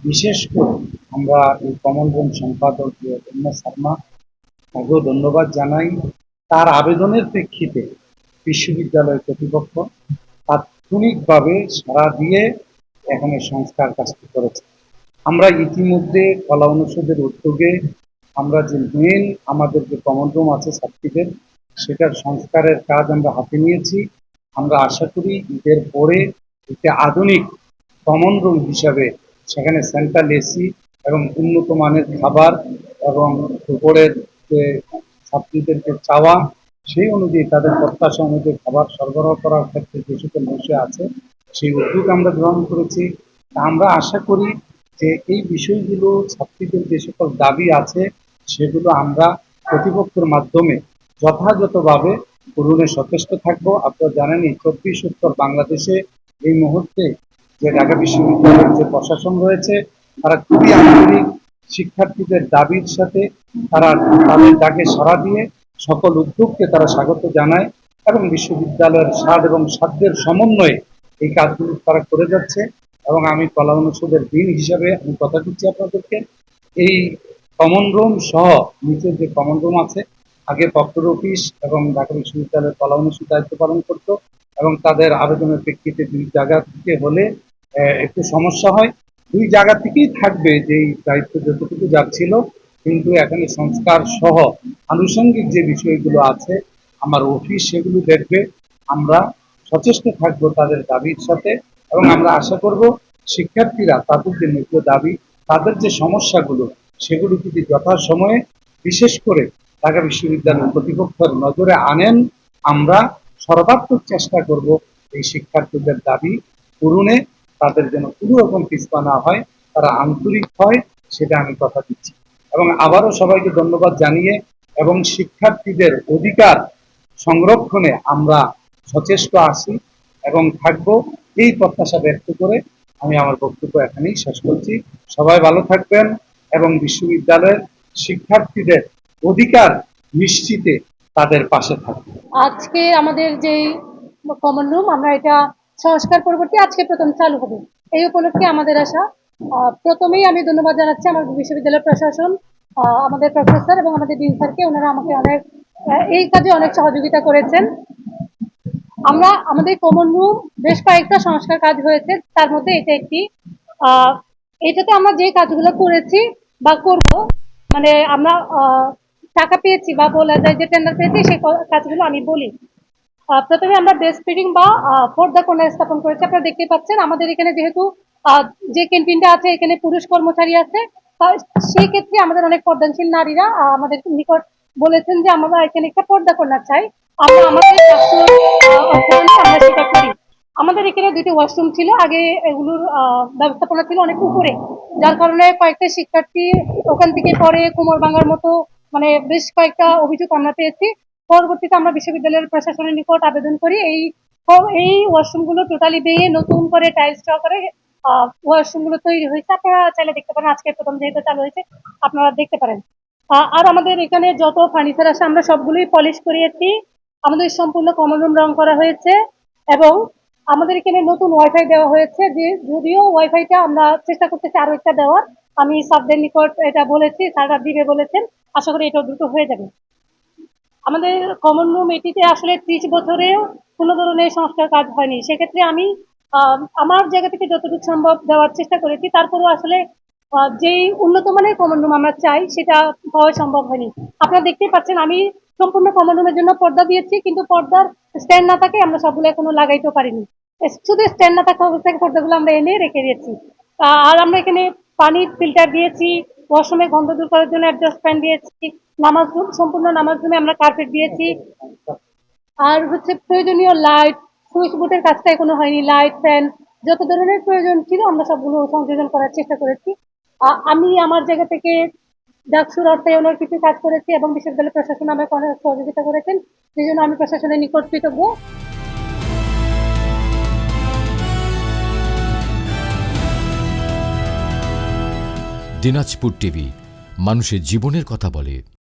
বিশেষ করে আমরা এই কমন রুম সম্পাদক শর্মা, তাকেও ধন্যবাদ জানাই। তার আবেদনের প্রেক্ষিতে বিশ্ববিদ্যালয় কর্তৃপক্ষ তাৎক্ষণিকভাবে সাড়া দিয়ে এখানে সংস্কার কাজটি করেছে। আমরা ইতিমধ্যে কলা অনুষদের উদ্যোগে আমরা যে আমাদের যে কমন রুম আছে ছাত্রীদের, সেটার সংস্কারের কাজ আমরা হাতে নিয়েছি। আমরা আশা করি ঈদের পরে একটি আধুনিক কমন রুম হিসাবে সেখানে সেন্ট্রাল এসি এবং উন্নত মানের খাবার এবং দুপুরের যে ছাত্রীদের যে চাওয়া, সেই অনুযায়ী তাদের প্রত্যাশা অনুযায়ী খাবার সরবরাহ করার ক্ষেত্রে যে সকল বিষয় আছে, সেই উদ্যোগ আমরা গ্রহণ করেছি। আমরা আশা করি যে এই বিষয়গুলো, ছাত্রীদের যে সকল দাবি আছে, সেগুলো আমরা কর্তৃপক্ষের মাধ্যমে যথাযথভাবে পূরণে সচেষ্ট থাকবো। আপনারা জানেন এই 24 উত্তর বাংলাদেশে এই মুহূর্তে যে ঢাকা বিশ্ববিদ্যালয়ের যে প্রশাসন রয়েছে, তারা খুবই আন্তরিক। শিক্ষার্থীদের দাবির সাথে তারা তাদের ডাকে সাড়া দিয়ে সকল উদ্যোগকে তারা স্বাগত জানায় এবং বিশ্ববিদ্যালয়ের স্বাদ এবং সাধ্যের সমন্বয়ে এই কাজগুলো তারা করে যাচ্ছে। এবং আমি কলা অনুষদের ডিন হিসাবে আমি কথা দিচ্ছি আপনাদেরকে, এই কমন রুম সহ নিচের যে কমন রুম আছে, আগে প্রক্টর অফিস এবং ঢাকা বিশ্ববিদ্যালয়ের কলা অনুষদ দায়িত্ব পালন করতো এবং তাদের আবেদনের প্রেক্ষিতে দুই জায়গা থেকে হলে একটু সমস্যা হয়। দুই জায়গা থেকেই থাকবে যে দায়িত্ব যতটুকু যাচ্ছিল, কিন্তু এখানে সংস্কার সহ আনুষঙ্গিক যে বিষয়গুলো আছে আমার অফিস সেগুলো দেখবে। আমরা সচেষ্ট থাকবো তাদের দাবির সাথে এবং আমরা আশা করব শিক্ষার্থীরা তাদের যে ন্যায্য দাবি, তাদের যে সমস্যাগুলো, সেগুলো যদি যথাসময়ে বিশেষ করে ঢাকা বিশ্ববিদ্যালয় কর্তৃপক্ষের নজরে আনেন, আমরা সর্বাত্মক চেষ্টা করব এই শিক্ষার্থীদের দাবি পূরণে। তাদের যেন কোনো রকম পিছপা না হয়, তারা আন্তরিক হয়, সেটা আমি কথা দিচ্ছি। এবং আবারও সবাইকে ধন্যবাদ জানিয়ে এবং শিক্ষার্থীদের অধিকার সংরক্ষণে আমরা সচেষ্ট আছি এবং থাকবো, এই প্রত্যাশা ব্যক্ত করে আমি আমার বক্তব্য এখানেই শেষ করছি। সবাই ভালো থাকবেন এবং বিশ্ববিদ্যালয়ের শিক্ষার্থীদের অধিকার নিশ্চিতে তাদের পাশে থাকবেন। আজকে আমাদের যে কমন রুম, আমরা এটা সংস্কার পরবর্তী আজকে প্রথম চালু হবে, এই উপলক্ষে আমাদের আসা। প্রথমেই আমি ধন্যবাদ জানাচ্ছি আমার বিশ্ববিদ্যালয় প্রশাসন, আমাদের প্রফেসর এবং আমাদের ডিন স্যারকে। ওনারা আমাকে অনেক এই কাজে অনেক সহযোগিতা করেছেন। আমরা আমাদের কমন রুম বেশ কয়েকটা সংস্কার কাজ হয়েছে, তার মধ্যে এটা একটি। এটাতে আমরা যে কাজগুলো করেছি বা করব, মানে আমরা টাকা পেয়েছি বা বলা যায় যে টেন্ডার পেয়েছি, সেই কাজগুলো আমি বলি। প্রথমে আমরা বেস্ট ফিডিং বা পর্দা কর্নার স্থাপন করেছি। আপনারা দেখতে পাচ্ছেন আমাদের এখানে যেহেতু যে ক্যান্টিনটা আছে, এখানে পুরুষ কর্মচারী আছে, সেই ক্ষেত্রে আমাদের অনেক পর্দাশীল নারীরা আমাদের নিকট বলেছেন যে আমরা এখানে একটা পর্দা কর্নার চাই। আমরা আমাদের আমরা সেটা করি। আমাদের এখানে দুটি ওয়াশরুম ছিল আগে, এগুলোর ব্যবস্থাপনা ছিল অনেক উপরে, যার কারণে কয়েকটা শিক্ষার্থী ওখান থেকে পরে কোমর ভাঙার মতো মানে বেশ কয়েকটা অভিযোগ আমরা পেয়েছি। পরবর্তীতে আমরা বিশ্ববিদ্যালয়ের প্রশাসনের নিকট আবেদন করি এই ওয়াশরুম গুলো টোটালি ভেঙে নতুন করে টাইলস দেওয়া করে ওয়াশরুম গুলো তৈরি হয়েছে। আপনারা চাইলে দেখতে পারেন, আজকে প্রথম যেহেতু চালু হয়েছে আপনারা দেখতে পারেন। আর আমাদের এখানে যত ফার্নিচার আছে আমরা সবগুলোই পলিশ করিয়েছি। আমাদের সম্পূর্ণ কমন রুম রং করা হয়েছে এবং আমাদের এখানে নতুন ওয়াইফাই দেওয়া হয়েছে, যে যদিও ওয়াইফাইটা আমরা চেষ্টা করতেছি আরো একটা দেওয়ার। আমি স্যারদের নিকট এটা বলেছি, স্যাররা দিবে বলেছেন, আশা করি এটা দ্রুত হয়ে যাবে। আমাদের কমন রুম এটিতে আসলে 30 বছরেও কোনো ধরনের সংস্কার কাজ হয়নি। সেক্ষেত্রে আমি আমার জায়গা থেকে যতটুকু সম্ভব দেওয়ার চেষ্টা করেছি, তারপরেও আসলে যেই উন্নত মানের কমন রুম আমরা চাই সেটা পাওয়া সম্ভব হয়নি। আপনারা দেখতেই পাচ্ছেন আমি সম্পূর্ণ কমন রুমের জন্য পর্দা দিয়েছি, কিন্তু পর্দার স্ট্যান্ড না থাকে আমরা সবগুলো এখনো লাগাইতেও পারিনি। শুধু স্ট্যান্ড না থাকা অবস্থায় পর্দাগুলো আমরা এনে রেখে দিয়েছি। আর আমরা এখানে পানির ফিল্টার দিয়েছি, ওয়াশরুমে গন্ধ দূর করার জন্য অ্যাডজাস্ট ফ্যান দিয়েছি, নামাজ রুম সম্পূর্ণ নামাজ রুমে আমরা কার্পেট দিয়েছি। আর হচ্ছে প্রয়োজনীয় লাইট, সুইচ বোর্ডের কাজটা এখনো হয়নি, লাইট ফ্যান যত ধরনের প্রয়োজন ছিল আমরা সবগুলো সংযোজন করার চেষ্টা করেছি। আমি আমার জায়গা থেকে ডাকসুর অর্থায়নের কিছু কাজ করেছি এবং বিশ্ববিদ্যালয় প্রশাসন আমাকে অনেক সহযোগিতা করেছেন, সেই জন্য আমি প্রশাসনের নিকট কৃতজ্ঞ। দিনাজপুর টিভি, মানুষের জীবনের কথা বলে।